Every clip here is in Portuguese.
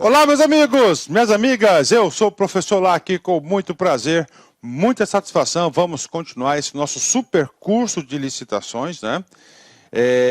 Olá, meus amigos, minhas amigas, eu sou o professor lá aqui com muito prazer, muita satisfação. Vamos continuar esse nosso super curso de licitações, né?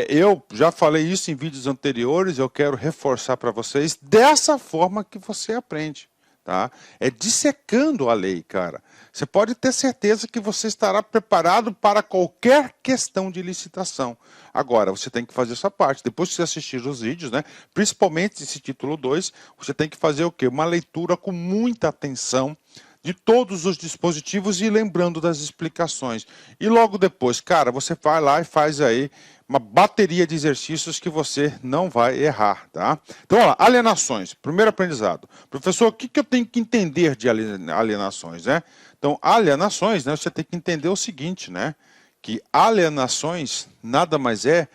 Eu já falei isso em vídeos anteriores, eu quero reforçar para vocês dessa forma que você aprende, tá? É dissecando a lei, cara. Você pode ter certeza que você estará preparado para qualquer questão de licitação. Agora, você tem que fazer essa parte. Depois que você assistir os vídeos, né, principalmente esse título 2, você tem que fazer o quê? Uma leitura com muita atenção de todos os dispositivos e lembrando das explicações. E logo depois, cara, você vai lá e faz aí uma bateria de exercícios que você não vai errar, tá? Então, olha lá, alienações, primeiro aprendizado. Professor, o que eu tenho que entender de alienações, né? Então, alienações, né, você tem que entender o seguinte, né? Que alienações nada mais é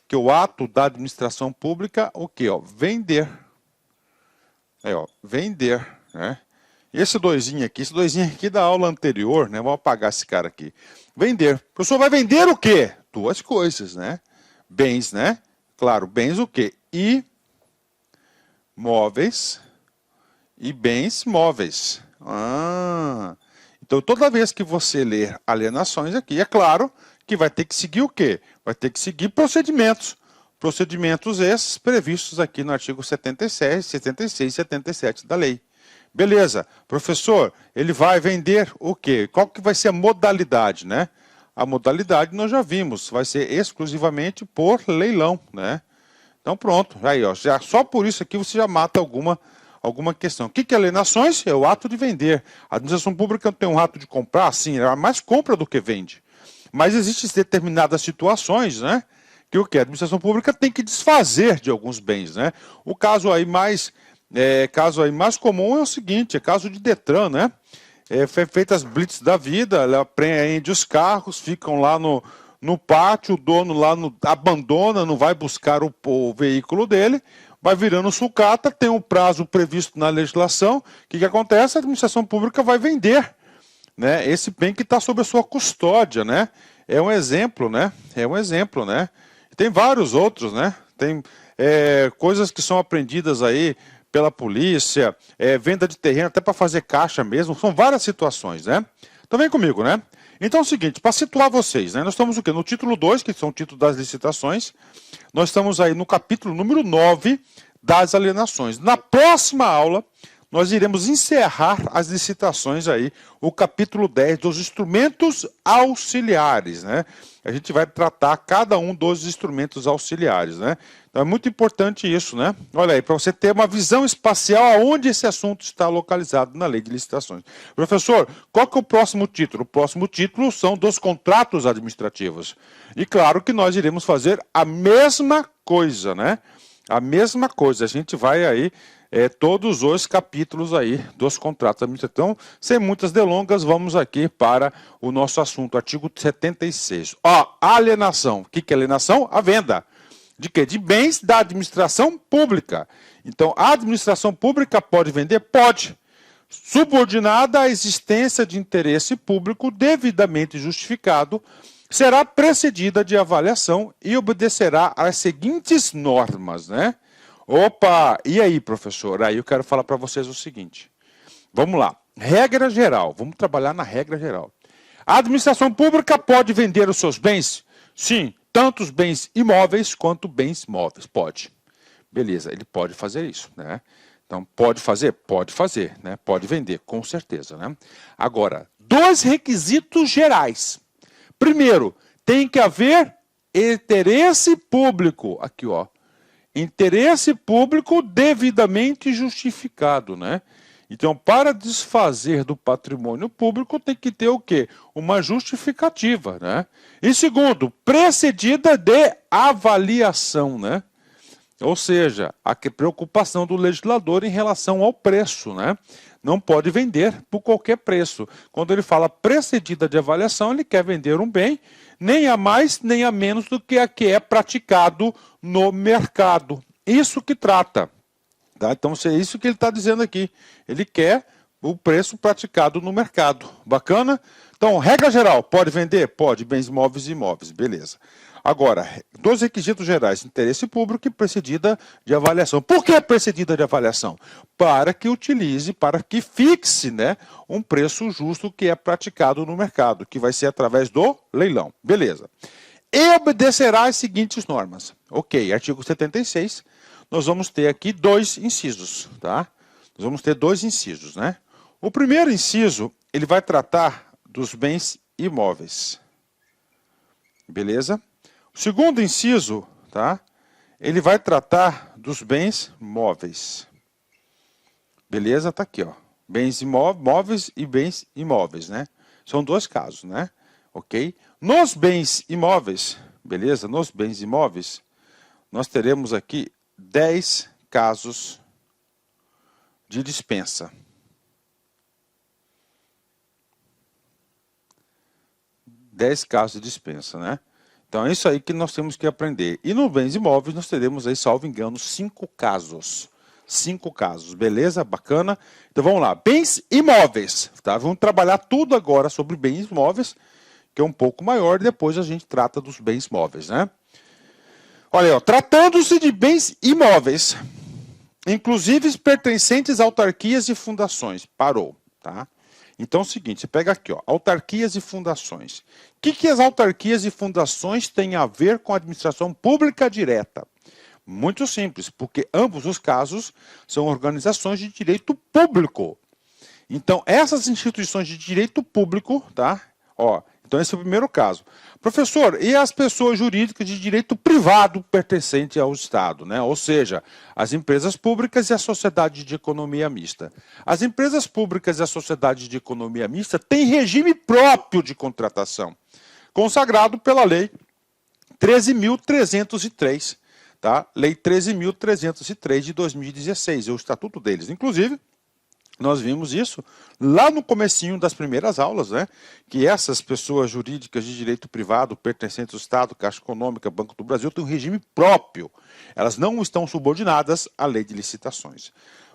que o ato da administração pública, o quê? Ó, vender. Vender, né? Esse doisinho aqui da aula anterior, né? Vamos apagar esse cara aqui. Vender. O professor vai vender o quê? Duas coisas, né? Bens, né? Claro, bens o quê? Imóveis e bens móveis. Então, toda vez que você ler alienações aqui, é claro que vai ter que seguir o quê? Vai ter que seguir procedimentos. Procedimentos esses previstos aqui no artigo 76, 76 e 77 da lei. Beleza, professor, ele vai vender o quê? Qual que vai ser a modalidade, né? A modalidade nós já vimos, vai ser exclusivamente por leilão, né? Então pronto, aí ó, já, só por isso aqui você já mata alguma questão. O que é alienações? É o ato de vender. A administração pública tem um ato de comprar, sim, ela mais compra do que vende. Mas existem determinadas situações, né? Que o que? A administração pública tem que desfazer de alguns bens, né? O caso aí mais comum é o seguinte, é caso de Detran, né? Feitas blitz da vida, ela apreende os carros, ficam lá no pátio, o dono lá abandona, não vai buscar o veículo dele, vai virando sucata, tem um prazo previsto na legislação, o que acontece? A administração pública vai vender, né, esse bem que está sob a sua custódia, né? É um exemplo, né? Tem vários outros, né? Tem coisas que são apreendidas aí pela polícia, venda de terreno até para fazer caixa mesmo, são várias situações, né? Então vem comigo, né? Então é o seguinte, para situar vocês, né? Nós estamos o quê? No título 2, que são o título das licitações, nós estamos aí no capítulo número 9 das alienações. Na próxima aula, nós iremos encerrar as licitações aí, o capítulo 10 dos instrumentos auxiliares, né? A gente vai tratar cada um dos instrumentos auxiliares, né? Então é muito importante isso, né? Olha aí, para você ter uma visão espacial aonde esse assunto está localizado na lei de licitações. Professor, qual que é o próximo título? O próximo título são dos contratos administrativos. E claro que nós iremos fazer a mesma coisa, né? A mesma coisa, a gente vai aí todos os capítulos aí dos contratos administrativos. Então, sem muitas delongas, vamos aqui para o nosso assunto, artigo 76. Ó, alienação. O que é alienação? A venda. De quê? De bens da administração pública. Então, a administração pública pode vender? Pode. Subordinada à existência de interesse público devidamente justificado, será precedida de avaliação e obedecerá às seguintes normas, né? Opa, e aí, professor? Aí eu quero falar para vocês o seguinte. Vamos lá. Regra geral. Vamos trabalhar na regra geral. A administração pública pode vender os seus bens? Sim, tanto os bens imóveis quanto bens móveis. Pode. Beleza, ele pode fazer isso, né? Então, pode fazer? Pode fazer, né? Pode vender, com certeza, né? Agora, dois requisitos gerais. Primeiro, tem que haver interesse público. Aqui, ó. Interesse público devidamente justificado, né? Então, para desfazer do patrimônio público, tem que ter o quê? Uma justificativa, né? E segundo, precedida de avaliação, né? Ou seja, a preocupação do legislador em relação ao preço, né? Não pode vender por qualquer preço. Quando ele fala precedida de avaliação, ele quer vender um bem, nem a mais, nem a menos do que a que é praticado no mercado. Isso que trata. Tá? Então, é isso que ele está dizendo aqui. Ele quer o preço praticado no mercado. Bacana? Então, regra geral, pode vender? Pode, bens móveis e imóveis, beleza. Agora, dos requisitos gerais, interesse público e precedida de avaliação. Por que precedida de avaliação? Para que utilize, para que fixe, né, um preço justo que é praticado no mercado, que vai ser através do leilão. Beleza. E obedecerá às seguintes normas. Ok, artigo 76, nós vamos ter aqui dois incisos, tá? Nós vamos ter dois incisos, né? O primeiro inciso, ele vai tratar dos bens imóveis. Beleza? O segundo inciso, tá? Ele vai tratar dos bens móveis. Beleza? Tá aqui, ó. Bens móveis e bens imóveis, né? São dois casos, né? Ok? Nos bens imóveis, beleza? Nos bens imóveis, nós teremos aqui 10 casos de dispensa. 10 casos de dispensa, né? Então é isso aí que nós temos que aprender. E nos bens imóveis nós teremos aí, salvo engano, 5 casos. 5 casos, beleza? Bacana? Então vamos lá. Bens imóveis, tá? Vamos trabalhar tudo agora sobre bens imóveis, que é um pouco maior, e depois a gente trata dos bens móveis, né? Olha aí, ó, tratando-se de bens imóveis, inclusive pertencentes a autarquias e fundações. Parou, tá? Então é o seguinte, você pega aqui, ó, autarquias e fundações. O que as autarquias e fundações têm a ver com a administração pública direta? Muito simples, porque ambos os casos são organizações de direito público. Então, essas instituições de direito público, tá? Ó, então esse é o primeiro caso. Professor, e as pessoas jurídicas de direito privado pertencentes ao Estado, né? Ou seja, as empresas públicas e a sociedade de economia mista. As empresas públicas e a sociedade de economia mista têm regime próprio de contratação, consagrado pela Lei 13.303, tá? Lei 13.303 de 2016, é o estatuto deles. Inclusive, nós vimos isso lá no comecinho das primeiras aulas, né? Que essas pessoas jurídicas de direito privado, pertencentes ao Estado, Caixa Econômica, Banco do Brasil, têm um regime próprio. Elas não estão subordinadas à lei de licitações.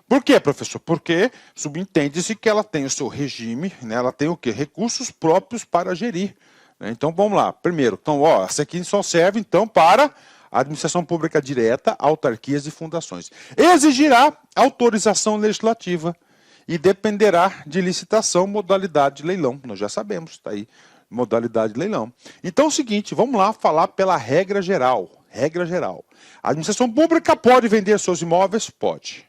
Por quê, professor? Porque subentende-se que ela tem o seu regime, né? Ela tem o quê? Recursos próprios para gerir. Né? Então, vamos lá. Primeiro, então, ó, essa aqui só serve, então, para a administração pública direta, autarquias e fundações. Exigirá autorização legislativa e dependerá de licitação, modalidade de leilão. Nós já sabemos, está aí, modalidade de leilão. Então é o seguinte, vamos lá falar pela regra geral. Regra geral. A administração pública pode vender seus imóveis? Pode.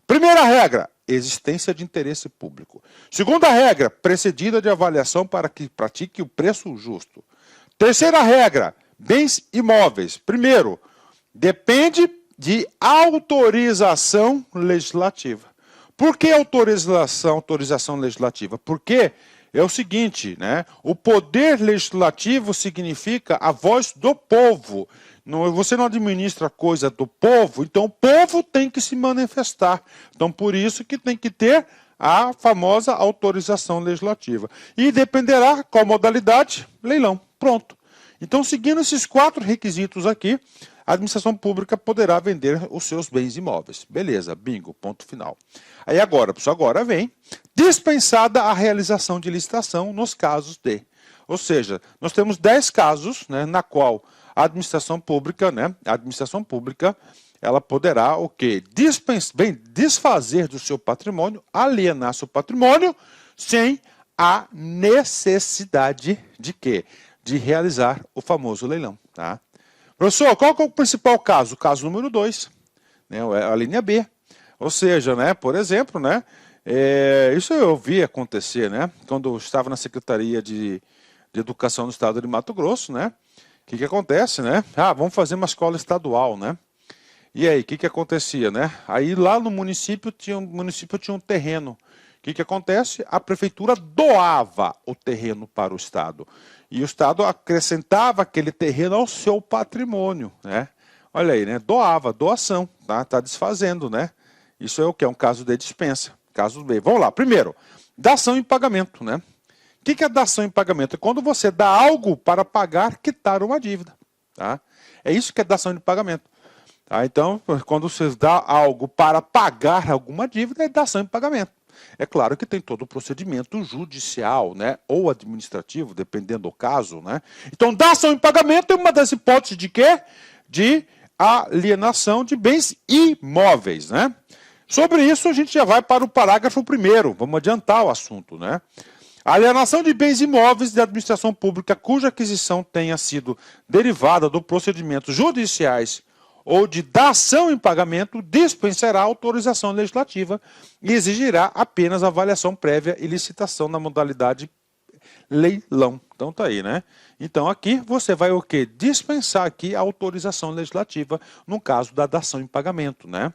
Primeira regra, existência de interesse público. Segunda regra, precedida de avaliação para que pratique o preço justo. Terceira regra, bens imóveis. Primeiro, depende de autorização legislativa. Por que autorização legislativa? Porque é o seguinte, né? O poder legislativo significa a voz do povo. Você não administra coisa do povo, então o povo tem que se manifestar. Então, por isso que tem que ter a famosa autorização legislativa. E dependerá qual modalidade? Leilão. Pronto. Então, seguindo esses 4 requisitos aqui, a administração pública poderá vender os seus bens imóveis. Beleza, bingo, ponto final. Aí agora, pessoal, agora vem dispensada a realização de licitação nos casos de. Ou seja, nós temos 10 casos, né, na qual a administração pública, ela poderá o quê? Desfazer do seu patrimônio, alienar seu patrimônio, sem a necessidade de quê? De realizar o famoso leilão, tá? Professor, qual que é o principal caso? O caso número 2, né, a linha B. Ou seja, né, por exemplo, né, isso eu vi acontecer, né, quando eu estava na Secretaria de Educação do Estado de Mato Grosso, né, o que acontece, né? Vamos fazer uma escola estadual, né? E aí, o que acontecia, né? Aí lá no município tinha um terreno. O que acontece? A prefeitura doava o terreno para o Estado. E o Estado acrescentava aquele terreno ao seu patrimônio, né? Olha aí, né? Doava, doação, tá? Tá desfazendo, né? Isso é o que? É um caso de dispensa. Caso B. Vamos lá. Primeiro, dação em pagamento, né? O que é dação em pagamento? É quando você dá algo para pagar, quitar uma dívida, tá? É isso que é dação em pagamento. Tá? Então, quando você dá algo para pagar alguma dívida, é dação em pagamento. É claro que tem todo o procedimento judicial, né? Ou administrativo, dependendo do caso, né? Então, dação em pagamento é uma das hipóteses de quê? De alienação de bens imóveis, né? Sobre isso, a gente já vai para o parágrafo 1º. Vamos adiantar o assunto, né? A alienação de bens imóveis de administração pública cuja aquisição tenha sido derivada do procedimentos judiciais ou de dação em pagamento dispensará autorização legislativa e exigirá apenas avaliação prévia e licitação na modalidade leilão. Então tá aí, né? Então aqui você vai o quê? Dispensar aqui a autorização legislativa no caso da dação em pagamento, né?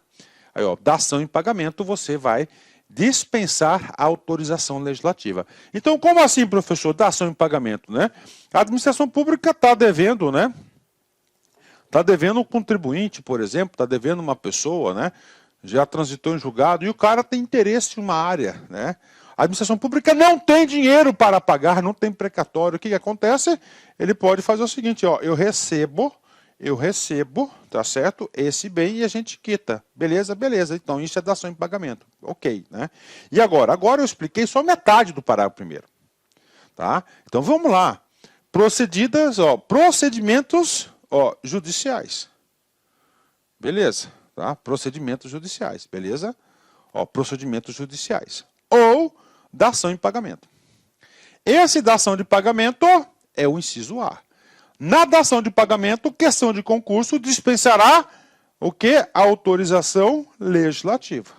Aí, ó, dação em pagamento você vai dispensar a autorização legislativa. Então, como assim, professor, dação em pagamento, né? A administração pública está devendo, né? Está devendo um contribuinte, por exemplo, está devendo uma pessoa, né? Já transitou em julgado e o cara tem interesse em uma área, né? A administração pública não tem dinheiro para pagar, não tem precatório. O que acontece? Ele pode fazer o seguinte, ó, eu recebo, tá certo? Esse bem e a gente quita. Beleza? Beleza. Então, isso é dação em pagamento. Ok, né? E agora? Agora eu expliquei só metade do parágrafo primeiro. Tá? Então, vamos lá. Procedimentos, judiciais. Beleza? Tá? Procedimentos judiciais. Beleza? Procedimentos judiciais. Ou dação em pagamento. Esse dação de pagamento é o inciso A. Na dação de pagamento, questão de concurso dispensará o quê? A autorização legislativa.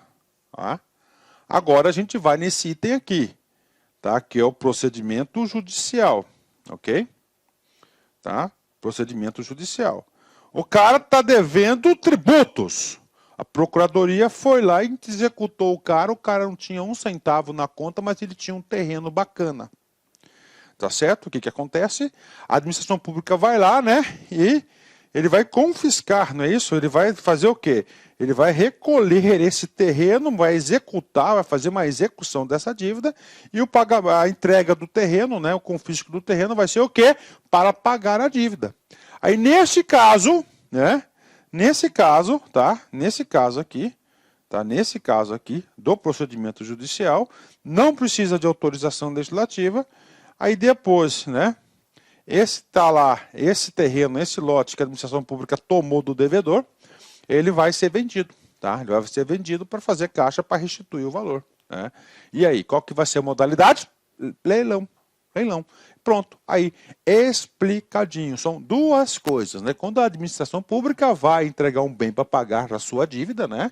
Tá? Agora a gente vai nesse item aqui, tá? Que é o procedimento judicial, ok? Tá? Procedimento judicial. O cara está devendo tributos. A procuradoria foi lá e executou o cara não tinha um centavo na conta, mas ele tinha um terreno bacana. Tá certo? O que acontece? A administração pública vai lá, né? E ele vai confiscar, não é isso? Ele vai fazer o quê? Ele vai recolher esse terreno, vai executar, vai fazer uma execução dessa dívida e a entrega do terreno, né? O confisco do terreno vai ser o quê? Para pagar a dívida. Aí, nesse caso, né? Nesse caso, tá? Nesse caso aqui do procedimento judicial, não precisa de autorização legislativa. Aí depois, né, esse terreno, esse lote que a administração pública tomou do devedor, ele vai ser vendido, tá? Ele vai ser vendido para fazer caixa para restituir o valor, né? E aí, qual que vai ser a modalidade? Leilão. Leilão. Pronto, aí, explicadinho. São duas coisas, né? Quando a administração pública vai entregar um bem para pagar a sua dívida, né?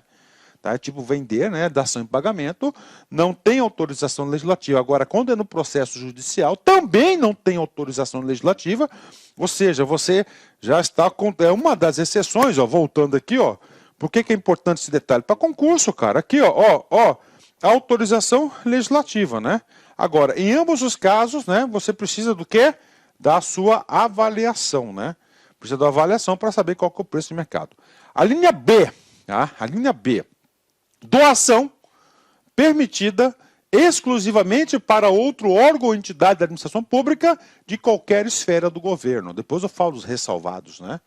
Tá? Tipo vender, né, dação em pagamento, não tem autorização legislativa. Agora, quando é no processo judicial, também não tem autorização legislativa, ou seja, você já está com... É uma das exceções, ó, voltando aqui, ó. Por que é importante esse detalhe? Para concurso, cara. Aqui, ó, autorização legislativa, né? Agora, em ambos os casos, né, você precisa do quê? Da sua avaliação, né? Precisa da avaliação para saber qual que é o preço de mercado. A linha B, tá? A linha B. Doação permitida exclusivamente para outro órgão ou entidade da administração pública de qualquer esfera do governo. Depois eu falo dos ressalvados, né?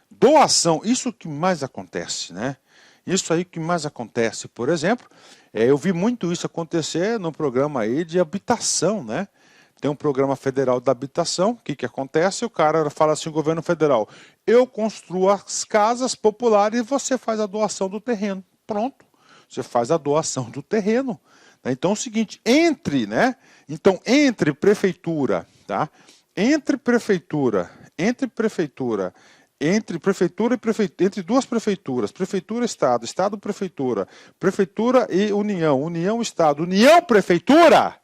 Doação, isso que mais acontece, né? Isso aí que mais acontece, por exemplo, eu vi muito isso acontecer no programa aí de habitação, né? Tem um programa federal da habitação, o que acontece? O cara fala assim, o governo federal, eu construo as casas populares e você faz a doação do terreno. Pronto. Você faz a doação do terreno. Então é o seguinte, entre prefeitura, tá? Entre duas prefeituras, prefeitura, estado, estado, prefeitura, prefeitura e união, união, estado, união, prefeitura,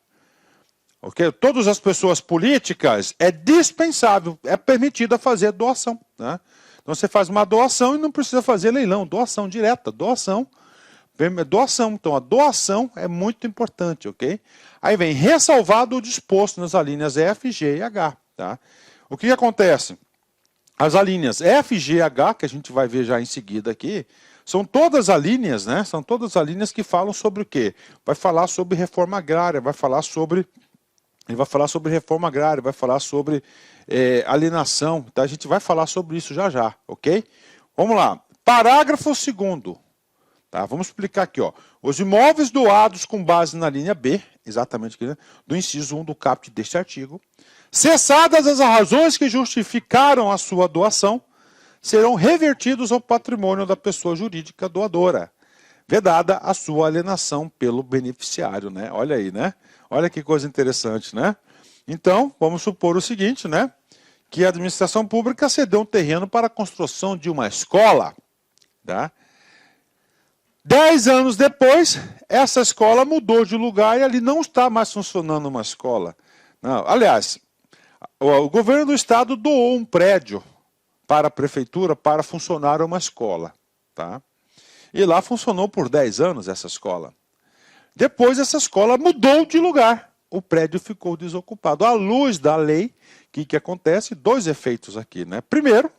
ok? Todas as pessoas políticas é dispensável, é permitida fazer doação, né? Então você faz uma doação e não precisa fazer leilão, doação direta, doação. Então a doação é muito importante, ok? Aí vem ressalvado o disposto nas alíneas F, G e H, tá? O que acontece? As alíneas F, G e H, que a gente vai ver já em seguida aqui, são todas alíneas, né? São todas alíneas que falam sobre o quê? Vai falar sobre reforma agrária, vai falar sobre reforma agrária, vai falar sobre alienação, tá? A gente vai falar sobre isso já já, ok? Vamos lá. Parágrafo 2º. Tá? Vamos explicar aqui. Ó. Os imóveis doados com base na linha B, exatamente aqui, né, do inciso 1 do caput deste artigo, cessadas as razões que justificaram a sua doação, serão revertidos ao patrimônio da pessoa jurídica doadora, vedada a sua alienação pelo beneficiário, né? Olha aí, né? Olha que coisa interessante, né? Então, vamos supor o seguinte, né? Que a administração pública cedeu um terreno para a construção de uma escola, tá? 10 anos depois, essa escola mudou de lugar e ali não está mais funcionando uma escola. Não, aliás, o governo do estado doou um prédio para a prefeitura para funcionar uma escola, tá? E lá funcionou por 10 anos essa escola. Depois essa escola mudou de lugar. O prédio ficou desocupado. À luz da lei, o que acontece? 2 efeitos aqui, né? Primeiro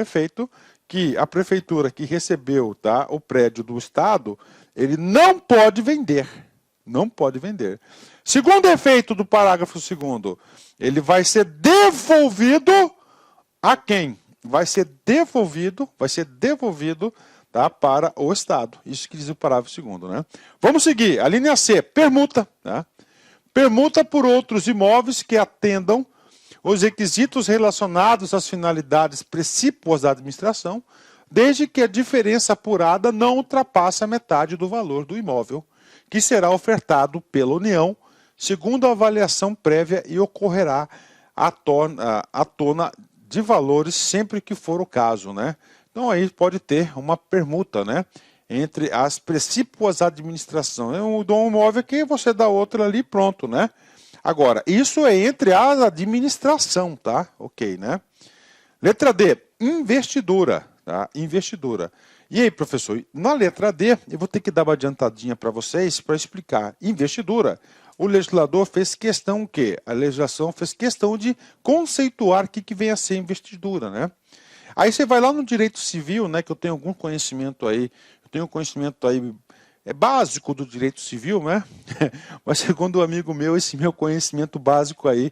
efeito, que a prefeitura que recebeu, tá, o prédio do estado, ele não pode vender. Não pode vender. Segundo efeito do parágrafo 2º, ele vai ser devolvido a quem? Vai ser devolvido, tá, para o Estado. Isso que diz o parágrafo 2º, né? Vamos seguir. A linha C, permuta. Tá? Permuta por outros imóveis que atendam os requisitos relacionados às finalidades precípuas da administração, desde que a diferença apurada não ultrapasse a metade do valor do imóvel, que será ofertado pela União, segundo a avaliação prévia e ocorrerá à tona de valores sempre que for o caso, né? Então aí pode ter uma permuta, né, entre as precípuas da administração. Eu dou um imóvel aqui, você dá outro ali, pronto, né? Agora, isso é entre a administração, tá? Ok, né? Letra D, investidura, tá? Investidura. E aí, professor, na letra D, eu vou ter que dar uma adiantadinha para vocês para explicar. Investidura. O legislador fez questão o quê? A legislação fez questão de conceituar o que vem a ser investidura, né? Aí você vai lá no direito civil, né, que eu tenho algum conhecimento aí, básico do direito civil, né? Mas segundo um amigo meu, esse meu conhecimento básico aí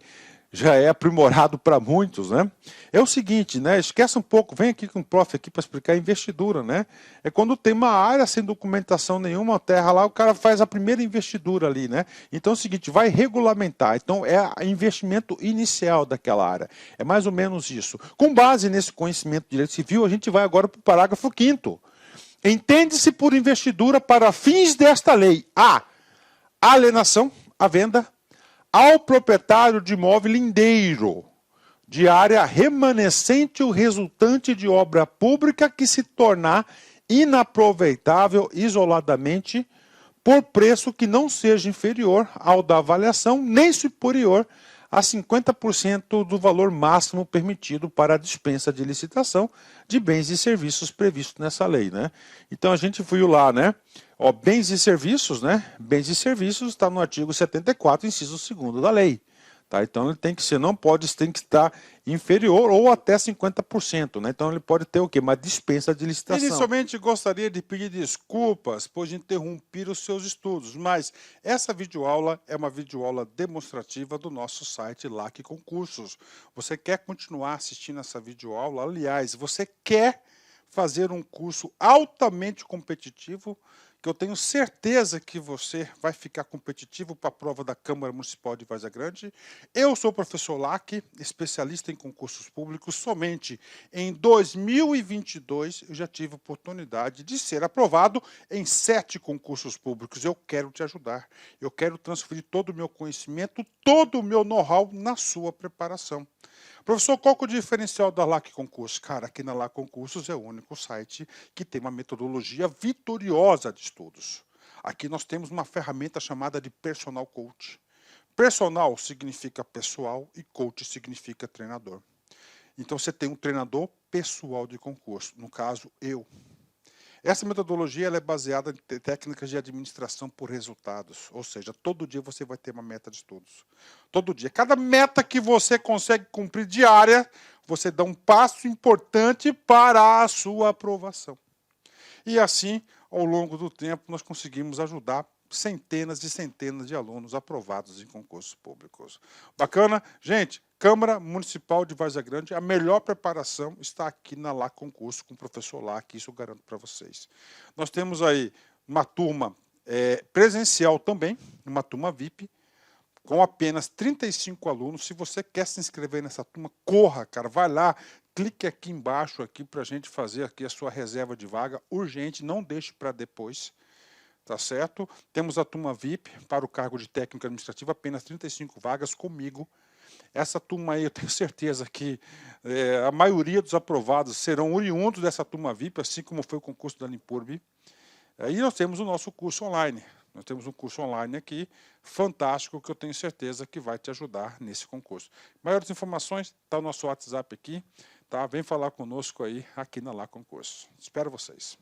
já é aprimorado para muitos, né? É o seguinte, né? Esquece um pouco, vem aqui com o prof aqui para explicar a investidura, né? É quando tem uma área sem documentação nenhuma, uma terra lá, o cara faz a primeira investidura ali, né? Então é o seguinte, vai regulamentar. Então é o investimento inicial daquela área. É mais ou menos isso. Com base nesse conhecimento de direito civil, a gente vai agora para o parágrafo 5º. Entende-se por investidura para fins desta lei a alienação, a venda, ao proprietário de imóvel lindeiro, de área remanescente ou resultante de obra pública que se tornar inaproveitável isoladamente por preço que não seja inferior ao da avaliação, nem superior a 50% do valor máximo permitido para a dispensa de licitação de bens e serviços previstos nessa lei, né? Então a gente viu lá, né? Ó, bens e serviços, né? Bens e serviços está no artigo 74, inciso 2º da lei. Tá? Então ele tem que ser, tem que estar inferior ou até 50%, né? Então ele pode ter o quê? Uma dispensa de licitação. Inicialmente gostaria de pedir desculpas por interromper os seus estudos, mas essa videoaula é uma videoaula demonstrativa do nosso site LAC Concursos. Você quer continuar assistindo essa videoaula? Aliás, você quer fazer um curso altamente competitivo, que eu tenho certeza que você vai ficar competitivo para a prova da Câmara Municipal de Várzea Grande. Eu sou o professor Lac, especialista em concursos públicos. Somente em 2022 eu já tive a oportunidade de ser aprovado em 7 concursos públicos. Eu quero te ajudar. Eu quero transferir todo o meu conhecimento, todo o meu know-how na sua preparação. Professor, qual que é o diferencial da LAC Concursos? Cara, aqui na LAC Concursos é o único site que tem uma metodologia vitoriosa de estudos. Aqui nós temos uma ferramenta chamada de Personal Coach. Personal significa pessoal e coach significa treinador. Então você tem um treinador pessoal de concurso, no caso eu. Essa metodologia ela é baseada em técnicas de administração por resultados, ou seja, todo dia você vai ter uma meta de estudos. Todo dia. Cada meta que você consegue cumprir diária, você dá um passo importante para a sua aprovação. E assim, ao longo do tempo, nós conseguimos ajudar centenas e centenas de alunos aprovados em concursos públicos. Bacana? Gente, Câmara Municipal de Várzea Grande, a melhor preparação está aqui na Lá Concurso, com o professor Lá, que isso eu garanto para vocês. Nós temos aí uma turma presencial também, uma turma VIP, com apenas 35 alunos. Se você quer se inscrever nessa turma, corra, cara, vai lá, clique aqui embaixo aqui para a gente fazer aqui a sua reserva de vaga, urgente, não deixe para depois, tá certo? Temos a turma VIP para o cargo de técnico administrativo, apenas 35 vagas comigo. Essa turma aí, eu tenho certeza que a maioria dos aprovados serão oriundos dessa turma VIP, assim como foi o concurso da Limpurb. E nós temos o nosso curso online. Nós temos um curso online aqui, fantástico, que eu tenho certeza que vai te ajudar nesse concurso. Maiores informações, está o nosso WhatsApp aqui, tá? Vem falar conosco aí, aqui na Lá Concurso. Espero vocês.